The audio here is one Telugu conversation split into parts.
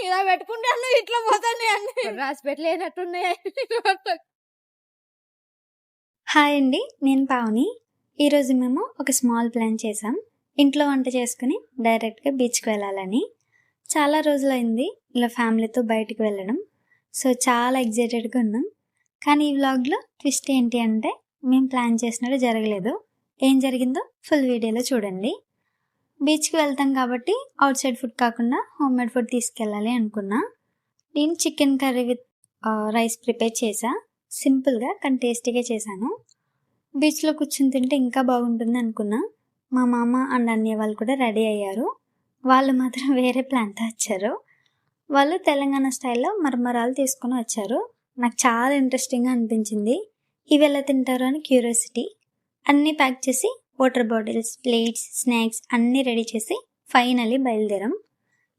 ఇలా పెట్టుకుంటే అన్నీ ఇట్లా పోతాయి అన్ని రాసి పెట్టలేనట్టున్నాయి. హాయ్ అండి, నేను పావని. ఈరోజు మేము ఒక స్మాల్ ప్లాన్ చేసాం. ఇంట్లో వంట చేసుకుని డైరెక్ట్గా బీచ్కి వెళ్ళాలని. చాలా రోజులైంది ఇలా ఫ్యామిలీతో బయటికి వెళ్ళడం. సో చాలా ఎగ్జైటెడ్గా ఉన్నాం. కానీ ఈ వ్లాగ్లో ట్విస్ట్ ఏంటి అంటే మేము ప్లాన్ చేసినట్టు జరగలేదు. ఏం జరిగిందో ఫుల్ వీడియోలో చూడండి. బీచ్కి వెళ్తాం కాబట్టి అవుట్ సైడ్ ఫుడ్ కాకుండా హోమ్ మేడ్ ఫుడ్ తీసుకెళ్ళాలి అనుకున్నా. నేను chicken curry with rice prepare చేసా. సింపుల్గా కానీ టేస్టీగా చేశాను. బీచ్లో కూర్చుని తింటే ఇంకా బాగుంటుంది అనుకున్నా. మా మామ అండ్ అన్నయ్య వాళ్ళు కూడా రెడీ అయ్యారు. వాళ్ళు మాత్రం వేరే ప్లాన్తో వచ్చారు. వాళ్ళు తెలంగాణ స్టైల్లో మరమరాలు తీసుకొని వచ్చారు. నాకు చాలా ఇంట్రెస్టింగ్గా అనిపించింది. ఇవి ఎలా తింటారు అని క్యూరియాసిటీ. అన్నీ ప్యాక్ చేసి వాటర్ బాటిల్స్, ప్లేట్స్, స్నాక్స్ అన్నీ రెడీ చేసి ఫైనల్లీ బయలుదేరాం.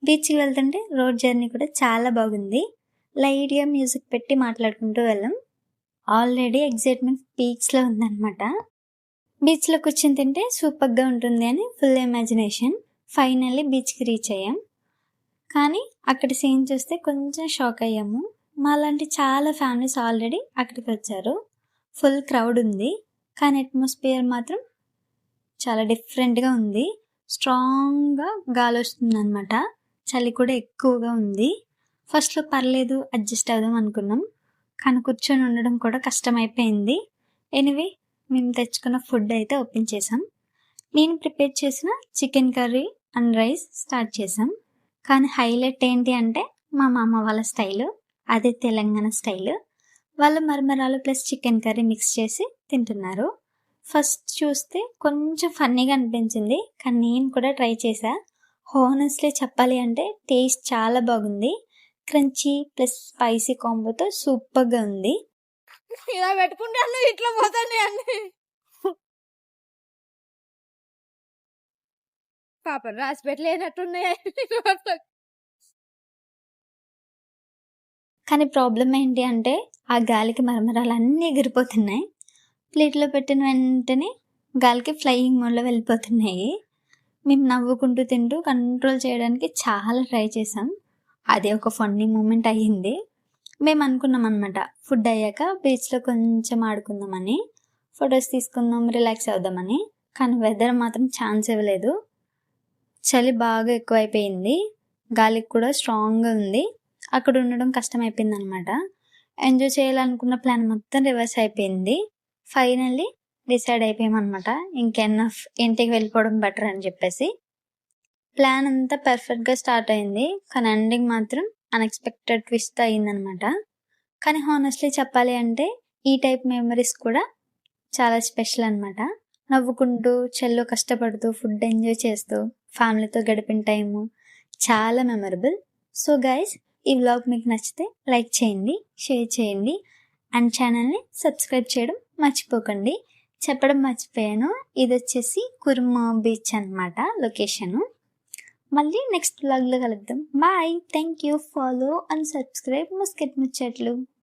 బీచ్కి వెళ్తుంటే రోడ్ జర్నీ కూడా చాలా బాగుంది. లైట్గా మ్యూజిక్ పెట్టి మాట్లాడుకుంటూ వెళ్ళాం. ఆల్రెడీ ఎగ్జైట్మెంట్ పీక్స్లో ఉందన్నమాట. బీచ్లో కూర్చొని తింటే సూపర్గా ఉంటుంది అని ఫుల్ ఇమాజినేషన్. ఫైనల్లీ బీచ్కి రీచ్ అయ్యాం. కానీ అక్కడ సీన్ చూస్తే కొంచెం షాక్ అయ్యాము. మాలాంటి చాలా ఫ్యామిలీస్ ఆల్రెడీ అక్కడికి వచ్చారు. ఫుల్ క్రౌడ్ ఉంది. కానీ అట్మాస్ఫియర్ మాత్రం చాలా డిఫరెంట్గా ఉంది. స్ట్రాంగ్గా గాలి వస్తుంది అనమాట. చలి కూడా ఎక్కువగా ఉంది. ఫస్ట్లో పర్లేదు అడ్జస్ట్ అవుదాం అనుకున్నాం. కానీ కూర్చొని ఉండడం కూడా కష్టమైపోయింది. ఎనీవే మేము తెచ్చుకున్న ఫుడ్ అయితే ఓపెన్ చేసాం. నేను ప్రిపేర్ చేసిన chicken curry and rice start చేసాం. కానీ హైలైట్ ఏంటి అంటే మా మామ వాళ్ళ స్టైలు, అదే తెలంగాణ స్టైలు. వాళ్ళు మరమరాలు ప్లస్ చికెన్ కర్రీ మిక్స్ చేసి తింటున్నారు. ఫస్ట్ చూస్తే కొంచెం ఫన్నీగా అనిపించింది, కానీ నేను కూడా ట్రై చేశా. హానెస్ట్లీ చెప్పాలి అంటే టేస్ట్ చాలా బాగుంది. క్రంచీ ప్లస్ స్పైసీ కాంబోతో సూపర్గా ఉంది. ఇలా పెట్టుకుంటే అన్నీ ఇట్లా పోతాయి అన్ని పాపం రాసి పెట్టలేనట్టున్నాయి. కానీ ప్రాబ్లం ఏంటి అంటే ఆ గాలికి మరమరాలు అన్నీ ఎగిరిపోతున్నాయి. ప్లేట్లో పెట్టిన వెంటనే గాలికి ఫ్లయింగ్ మోడ్లో వెళ్ళిపోతున్నాయి. మేము నవ్వుకుంటూ తింటూ కంట్రోల్ చేయడానికి చాలా ట్రై చేసాం. అదే ఒక ఫన్నీ మూమెంట్ అయ్యింది. మేము అనుకున్నాం అనమాట, ఫుడ్ అయ్యాక బీచ్లో కొంచెం ఆడుకుందామని, ఫొటోస్ తీసుకుందాం, రిలాక్స్ అవుదామని. కానీ వెదర్ మాత్రం ఛాన్స్ ఇవ్వలేదు. చలి బాగా ఎక్కువైపోయింది. గాలికి కూడా స్ట్రాంగ్గా ఉంది. అక్కడ ఉండడం కష్టమైపోయింది అనమాట. ఎంజాయ్ చేయాలనుకున్న ప్లాన్ మొత్తం రివర్స్ అయిపోయింది. ఫైనల్లీ డిసైడ్ అయిపోయామన్నమాట, ఇంకెన్నఫ్, ఇంటికి వెళ్ళిపోవడం బెటర్ అని చెప్పేసి. ప్లాన్ అంతా పర్ఫెక్ట్గా స్టార్ట్ అయింది. కానీ ఎండింగ్ మాత్రం అన్ఎక్స్పెక్టెడ్ ట్విస్ట్ అయ్యిందనమాట. కానీ హానెస్ట్లీ చెప్పాలి అంటే ఈ టైప్ మెమరీస్ కూడా చాలా స్పెషల్ అనమాట. నవ్వుకుంటూ చెల్లో కష్టపడుతూ ఫుడ్ ఎంజాయ్ చేస్తూ ఫ్యామిలీతో గడిపిన టైము చాలా మెమరబుల్. సో గైస్, ఈ వ్లాగ్ మీకు నచ్చితే లైక్ చేయండి, షేర్ చేయండి అండ్ ఛానల్ని సబ్స్క్రైబ్ చేయడం మర్చిపోకండి. చెప్పడం మర్చిపోయాను, ఇది వచ్చేసి కుర్మా బీచ్ అనమాట లొకేషను. మళ్ళీ నెక్స్ట్ వ్లాగ్లో కలుద్దాం. Bye. Thank you. Follow and subscribe ముస్కెట్ ముచ్చట్లు.